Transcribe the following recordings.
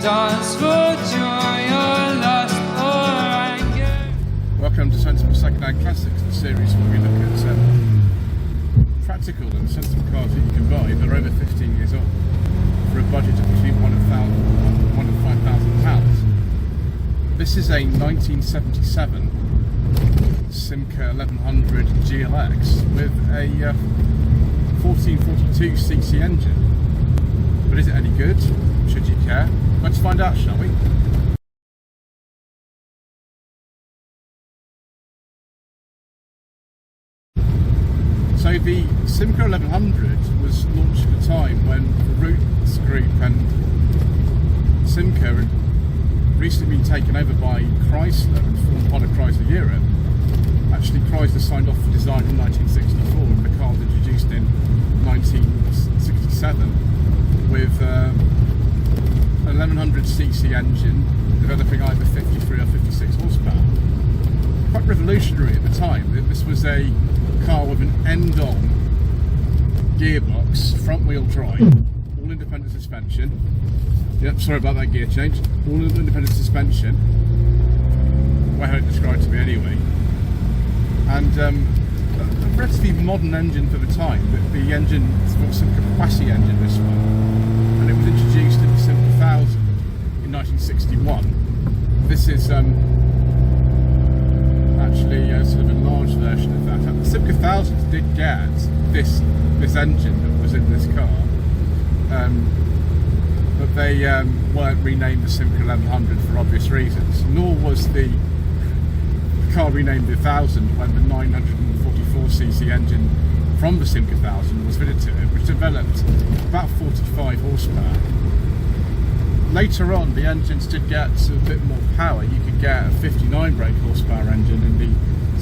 dance for joy or lust or anger. Welcome to Sensible Secondhand Classics, the series where we look at practical and sensible cars that you can buy that are over 15 years old for a budget of between £1,000 and £5,000. This is a 1977 Simca 1100 GLX with a 1442cc engine. But is it any good? Should you care? Let's find out, shall we? So the Simca 1100 was launched at a time when the Roots Group and Simca had recently been taken over by Chrysler and formed part of Chrysler Europe. Actually, Chrysler signed off for design in 1964 and the car was introduced in 1967 with an 1100cc engine developing either 53 or 56 horsepower. Quite revolutionary at the time. This was a car with an end-on gearbox, front-wheel drive, all independent suspension. Yep, sorry about that gear change. All independent suspension. Way how it described to me anyway. And a relatively modern engine for the time. The engine was some Simca engine, this one, and it was introduced in the Simca 1000 in 1961. This is actually sort of a large version of that. The Simca 1000 did get this engine that was in this car, but they weren't renamed the Simca 1100 for obvious reasons. Nor was the car renamed the 1000 when the 944cc engine from the Simca 1000 was fitted to it, which developed about 45 horsepower. Later on, the engines did get a bit more power. You could get a 59 brake horsepower engine in the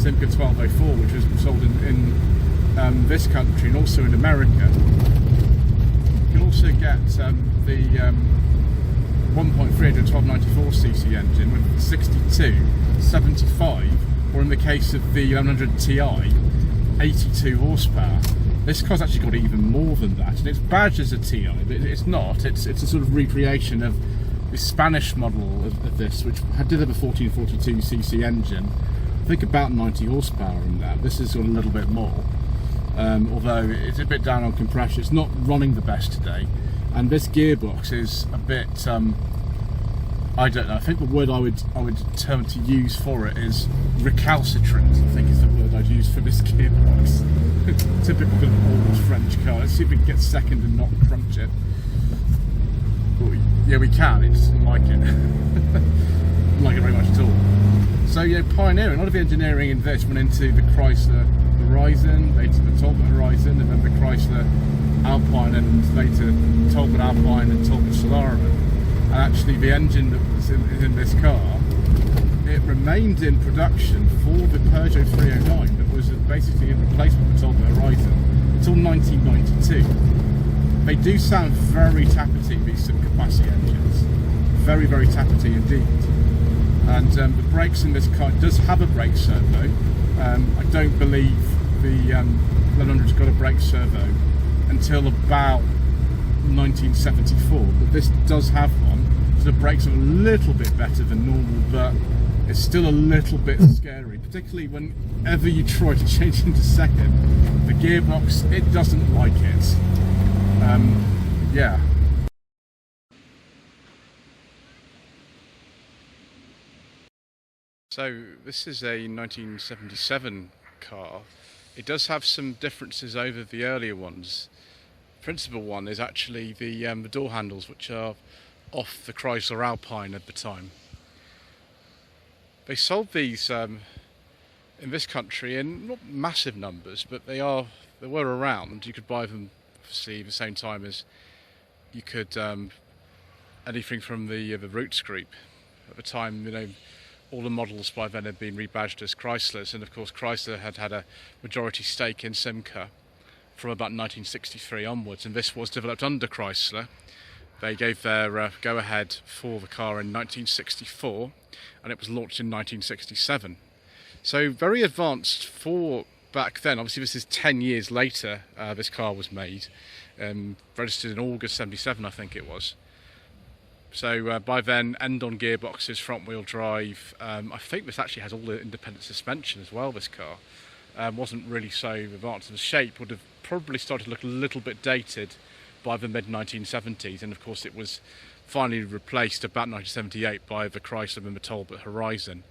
Simca 1204, which was sold in this country and also in America. You can also get the 1.3 to 1294cc engine with 62, 75, or in the case of the 1100 Ti, 82 horsepower. This car's actually got even more than that, and it's badged as a Ti, but it's not. It's a sort of recreation of the Spanish model of this, which did have a 1442cc engine. I think about 90 horsepower in that. This has got a little bit more, although it's a bit down on compression. It's not running the best today, and this gearbox is a bit. I don't know. I think the word I would term to use for it is recalcitrant. I think is the word I'd use for this gearbox. Typical of old French car. Let's see if we can get second and not crunch it. Yeah, we can. It doesn't like it. Doesn't like it very much at all. So yeah, pioneering. A lot of the engineering in this went into the Chrysler Horizon, later the Talbot Horizon, and then the Chrysler Alpine, and later Talbot Alpine and Talbot Solara. And actually, the engine that was in this car, it remained in production for the Peugeot 309 that was basically a replacement for Talbot Horizon until 1992. They do sound very tappety, these Simca engines. Very, very tappety indeed. And the brakes in this car does have a brake servo. I don't believe the 1100's got a brake servo until about 1974, but this does have one. So the brakes are a little bit better than normal, but it's still a little bit scary, particularly whenever you try to change into second. The gearbox, it doesn't like it. Yeah. So this is a 1977 car. It does have some differences over the earlier ones. The principal one is actually the door handles, which are off the Chrysler Alpine at the time. They sold these in this country in not massive numbers, but they were around. You could buy them, obviously, at the same time as you could anything from the Roots Group. At the time, you know, all the models by then had been rebadged as Chryslers, and of course Chrysler had a majority stake in Simca from about 1963 onwards, and this was developed under Chrysler. They gave their go-ahead for the car in 1964, and it was launched in 1967. So very advanced for back then. Obviously this is 10 years later this car was made, registered in August 77 I think it was. So by then, end-on gearboxes, front-wheel drive. I think this actually has all the independent suspension as well, this car. Wasn't really so advanced. The shape would have probably started to look a little bit dated by the mid-1970s, and of course it was finally replaced about 1978 by the Chrysler and the Talbot Horizon.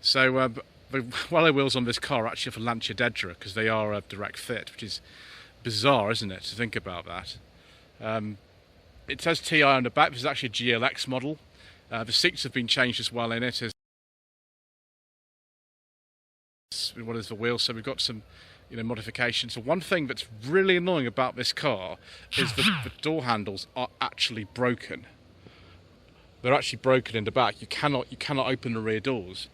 So the alloy wheels on this car are actually for Lancia Dedra, because they are a direct fit, which is bizarre, isn't it, to think about that. It says TI on the back. This is actually a GLX model. The seats have been changed as well in it. What is the wheel? So we've got some, modifications. So one thing that's really annoying about this car is the door handles are actually broken. They're actually broken in the back. You cannot open the rear doors,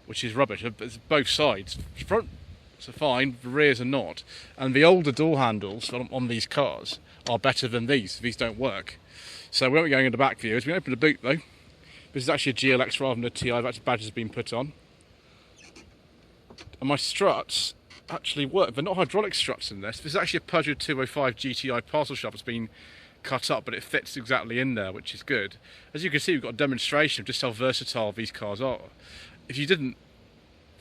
which is rubbish. It's both sides. Front are fine, the rears are not. And the older door handles on these cars are better than these. These don't work. So we won't be going in the back view. As we open the boot though, this is actually a GLX rather than a TI. That's badge has been put on. And my struts actually work. They're not hydraulic struts in this. This is actually a Peugeot 205 GTI parcel shop. It's been cut up, but it fits exactly in there, which is good. As you can see, we've got a demonstration of just how versatile these cars are. If you didn't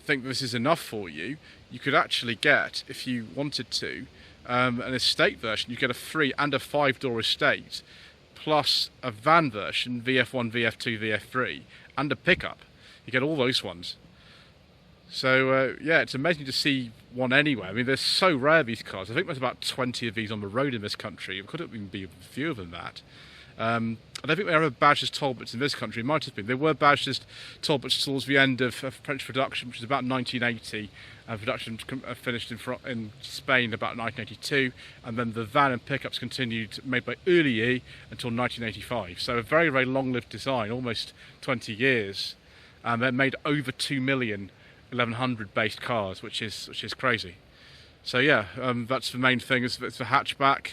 think this is enough for you, you could actually get, if you wanted to, an estate version. You get a 3 and a 5-door estate, plus a van version, VF1, VF2, VF3, and a pickup. You get all those ones. So yeah, it's amazing to see one anywhere. I mean, they're so rare, these cars. I think there's about 20 of these on the road in this country. It could even be fewer than that. I don't think they ever badged as Talbots in this country. It might have been. They were badged as Talbots towards the end of French production, which was about 1980. Production finished in Spain about 1982, and then the van and pickups continued, made by Early until 1985. So a very, very long-lived design, almost 20 years. They made over 2 million 1100 based cars, which is crazy. So yeah, that's the main thing. It's the hatchback.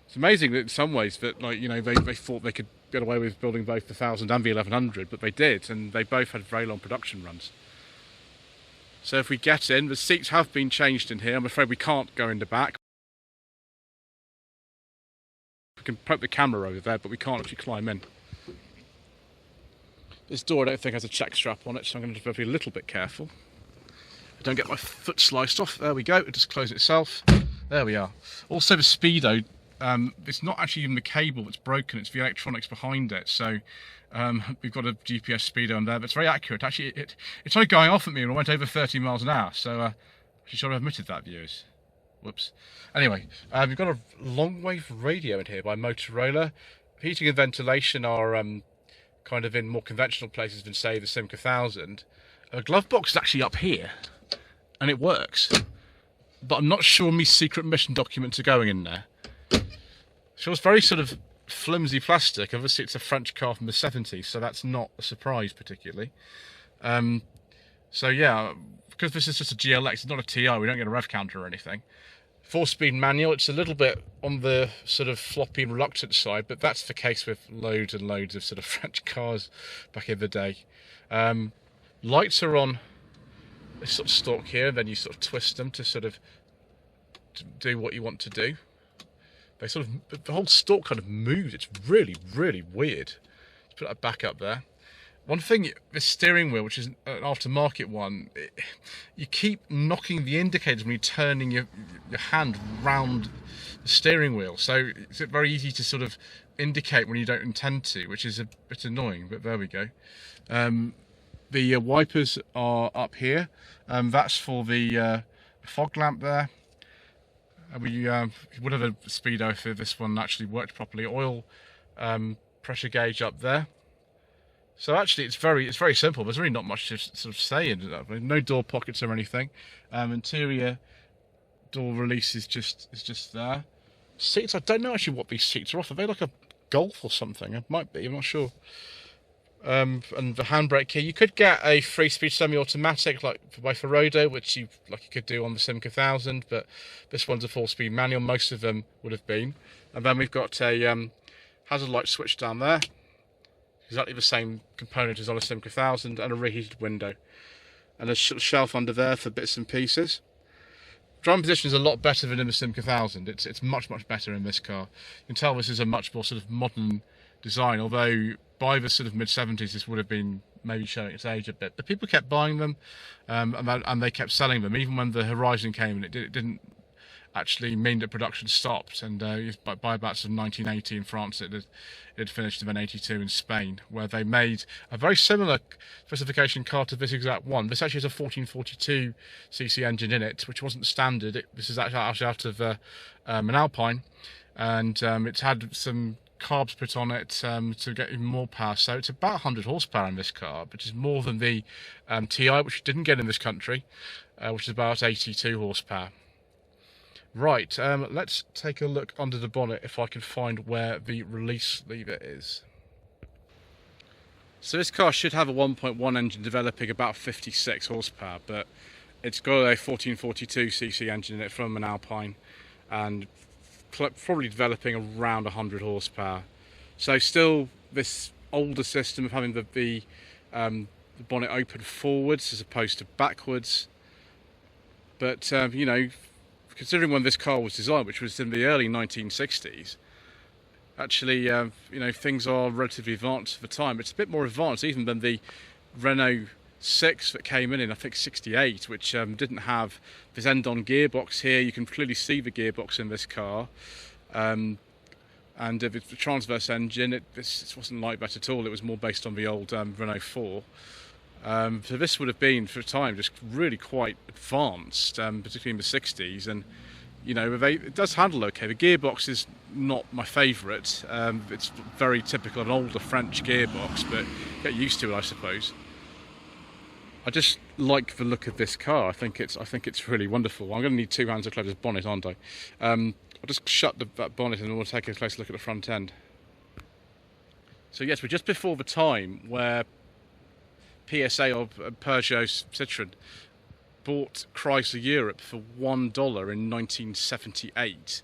It's amazing that in some ways that they thought they could get away with building both the 1000 and the 1100, but they did, and they both had very long production runs. So if we get in, the seats have been changed in here. I'm afraid we can't go in the back. We can poke the camera over there, but we can't actually climb in. This door I don't think has a check strap on it, so I'm going to be a little bit careful. I don't get my foot sliced off. There we go, it just closed itself. There we are. Also the speedo, it's not actually even the cable that's broken, it's the electronics behind it. So we've got a GPS speedo on there, but it's very accurate. Actually, it started going off at me and I went over 30 miles an hour, so I should have admitted that, viewers. Whoops. Anyway, we've got a long wave radio in here by Motorola. Heating and ventilation are kind of in more conventional places than, say, the Simca 1000. A glove box is actually up here, and it works. But I'm not sure my secret mission documents are going in there. So it's very sort of flimsy plastic. Obviously, it's a French car from the 70s, so that's not a surprise particularly. So yeah, because this is just a GLX, it's not a TI, we don't get a rev counter or anything. 4-speed manual, it's a little bit on the sort of floppy and reluctant side, but that's the case with loads and loads of sort of French cars back in the day. Lights are on this sort of stalk here, and then you sort of twist them to sort of do what you want to do. They sort of, the whole stalk kind of moves. It's really, really weird. Let's put that back up there. One thing, the steering wheel, which is an aftermarket one, you keep knocking the indicators when you're turning your hand round the steering wheel. So it's very easy to sort of indicate when you don't intend to, which is a bit annoying, but there we go. The wipers are up here. That's for the fog lamp there. We would have a speedo if this one actually worked properly. Oil pressure gauge up there. So actually, it's very simple. There's really not much to sort of say in it. No door pockets or anything. Interior door release is just there. Seats, I don't know actually what these seats are off. Are they like a Golf or something? It might be. I'm not sure. And the handbrake here, you could get a 3-speed semi-automatic like by Ferodo, which you could do on the Simca 1000, but this one's a 4-speed manual. Most of them would have been. And then we've got a hazard light switch down there, exactly the same component as on a Simca 1000, and a reheated window, and a shelf under there for bits and pieces. Driving position is a lot better than in the Simca 1000. It's much better in this car. You can tell this is a much more sort of modern design, although by the sort of mid-70s this would have been maybe showing its age a bit. But people kept buying them, and they kept selling them, even when the Horizon came, and it didn't actually mean that production stopped. And by about sort of 1980 in France, it had finished, and then 82 in Spain, where they made a very similar specification car to this exact one. This actually has a 1442cc engine in it, which wasn't standard. This is actually out of an Alpine, and it's had some carbs put on it to get even more power. So it's about 100 horsepower in this car, which is more than the TI, which you didn't get in this country, which is about 82 horsepower. Right, let's take a look under the bonnet if I can find where the release lever is. So this car should have a 1.1 engine developing about 56 horsepower, but it's got a 1442cc engine in it from an Alpine, and probably developing around 100 horsepower. So still this older system of having the bonnet open forwards as opposed to backwards. But you know, considering when this car was designed, which was in the early 1960s, actually, you know, things are relatively advanced for the time. It's a bit more advanced even than the Renault 6 that came in I think 68, which didn't have this end-on gearbox here. You can clearly see the gearbox in this car, and if it's a transverse engine, this wasn't like that at all. It was more based on the old Renault 4. So this would have been, for a time, just really quite advanced, particularly in the 60s, and you know, it does handle okay. The gearbox is not my favourite. It's very typical of an older French gearbox, but get used to it, I suppose. I just like the look of this car. I think it's really wonderful. I'm going to need two hands to close this bonnet, aren't I? I'll just shut that bonnet and we'll take a close look at the front end. So yes, we're just before the time where PSA or Peugeot Citroën bought Chrysler Europe for $1 in 1978,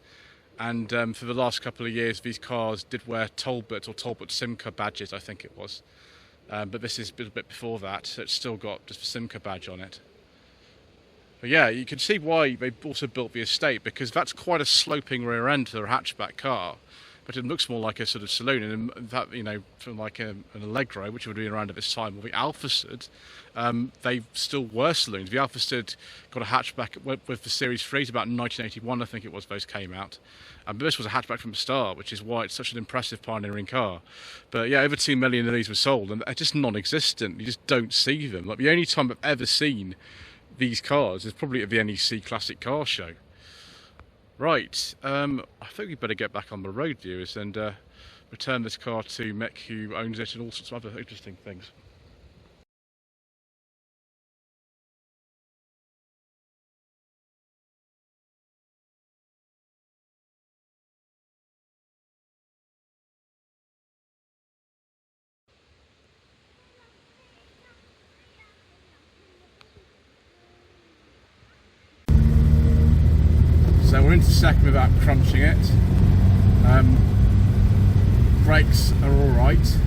and for the last couple of years these cars did wear Talbot or Talbot Simca badges, I think it was, but this is a bit before that, so it's still got just the Simca badge on it. But yeah, you can see why they also built the estate, because that's quite a sloping rear end for a hatchback car. But it looks more like a sort of saloon, and in fact, you know, from like an Allegro, which would be around at this time, or the Alphasud, they still were saloons. The Alphasud got a hatchback with the Series 3s about 1981, I think it was, those came out. But this was a hatchback from the start, which is why it's such an impressive pioneering car. But yeah, over 2 million of these were sold, and they're just non-existent. You just don't see them. Like, the only time I've ever seen these cars is probably at the NEC Classic Car Show. Right, I think we better get back on the road, viewers, and return this car to Mick, who owns it, and all sorts of other interesting things. So we're into second without crunching it. Brakes are alright.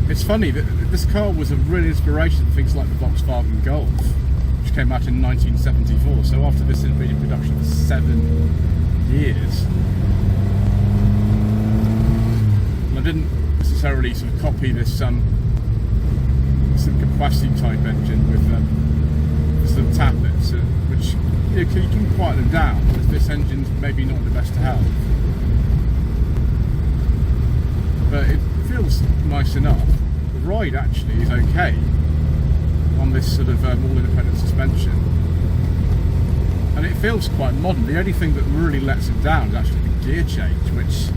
It's funny that this car was a real inspiration for things like the Volkswagen Golf, which came out in 1974. So after this had been in production for 7 years. And I didn't necessarily sort of copy this some capacity type engine with some tablets, which you can quiet them down, because this engine's maybe not the best to have. But it feels nice enough. The ride actually is okay on this sort of all-independent suspension, and it feels quite modern. The only thing that really lets it down is actually the gear change, which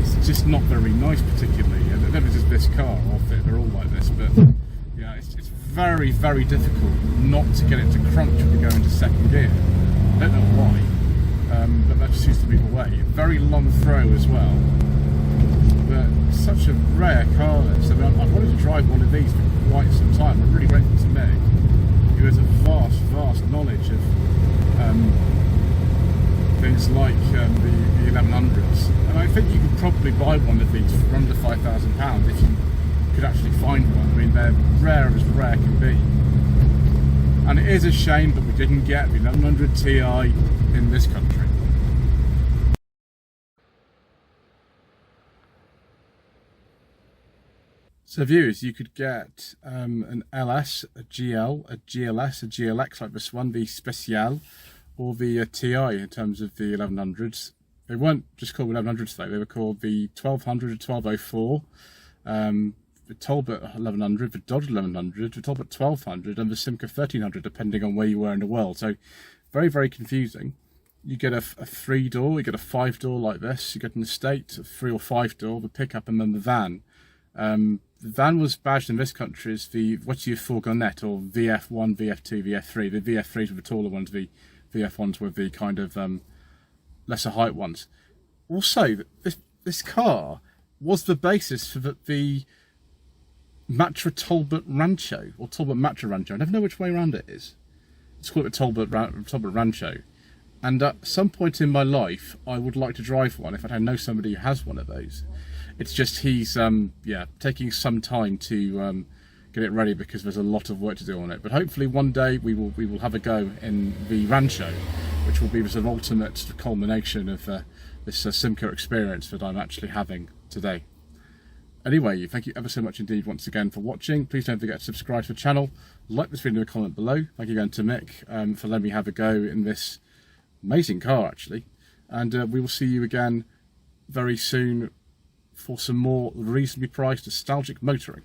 is just not very nice particularly. I don't know if it's this car or if they're all like this, but yeah, it's very, very difficult not to get it to crunch when you go into second gear. I don't know why, but that just seems to be the way. Very long throw as well, but such a rare car this. I mean, I've wanted to drive one of these for quite some time. I'm really grateful to Meg, who has a vast knowledge of things like the 1100s, and I think you could probably buy one of these for under £5,000 if you could actually find one. I mean, they're rare as rare can be, And it is a shame that we didn't get the 1100 Ti in this country. So viewers, you could get an LS, a GL, a GLS, a GLX like this one, the Special, or the TI in terms of the 1100s. They weren't just called 1100s though, they were called the 1200, 1204, the Talbot 1100, the Dodge 1100, the Talbot 1200 and the Simca 1300 depending on where you were in the world. So very, very confusing. You get a 3-door, you get a 5-door like this, you get an estate, a 3 or 5-door, the pickup and then the van. The van was badged in this country as the fourgonnette or VF1, VF2, VF3. The VF3s were the taller ones, the VF1s were the kind of lesser height ones. Also, this car was the basis for the Matra Talbot Rancho, or Talbot Matra Rancho. I never know which way around it is. It's called the Talbot Rancho. And at some point in my life, I would like to drive one. In fact, I know somebody who has one of those. It's just he's taking some time to get it ready because there's a lot of work to do on it. But hopefully one day we will have a go in the Rancho, which will be the sort of ultimate culmination of this Simca experience that I'm actually having today. Anyway, thank you ever so much indeed once again for watching. Please don't forget to subscribe to the channel, like this video in the comment below. Thank you again to Mick for letting me have a go in this amazing car actually. And we will see you again very soon for some more reasonably priced nostalgic motoring.